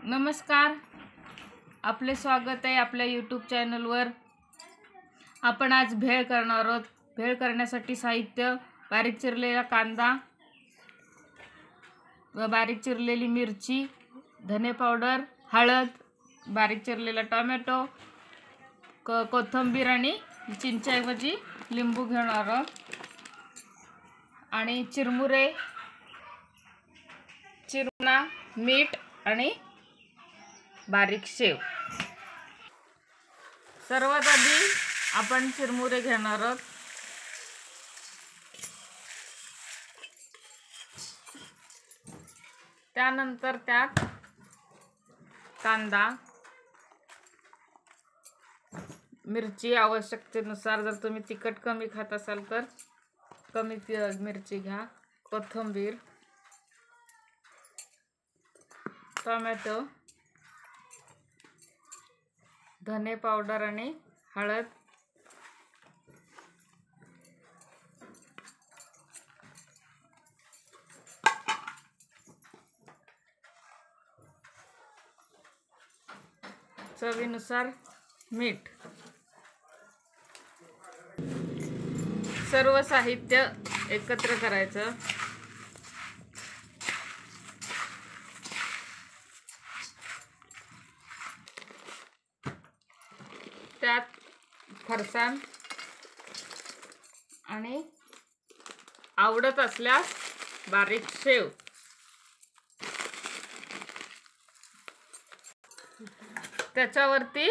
नमस्कार, आपले स्वागत आहे आपल्या यूट्यूब चॅनलवर। आपण आज भेळ करणार आहोत। भेळ करण्यासाठी साहित्य: बारीक चिरलेला कांदा व बारीक चिरलेली मिरची, धने पावडर, हळद, बारीक चिरलेला टोमॅटो, कोथिंबीर आणि चिंचेऐवजी लिंबू घेणार आहोत आणि चिरमुरे, चिरमुरा, मीठ आणि बारीक शेव। सर्वात आधी आपण चिरमुरे घेणार आहोत। त्यानंतर त्यात कांदा, मिरची आवश्यकतेनुसार, जर तुम्ही तिखट कमी खात असाल तर कमी मिरची घ्या, कोथिंबीर, टोमॅटो, धने पावडर आणि हळद, चवीनुसार मीठ। सर्व साहित्य एकत्र करायचं। त्यात फरसाण आणि आवडत असल्यास बारीक शेव, त्याच्यावरती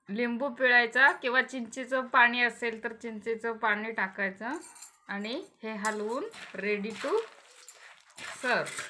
लिंबू पिळायचा किंवा चिंचेचं पाणी असेल तर चिंचेचं पाणी टाकायचं आणि हे हलवून रेडी टू सर्व।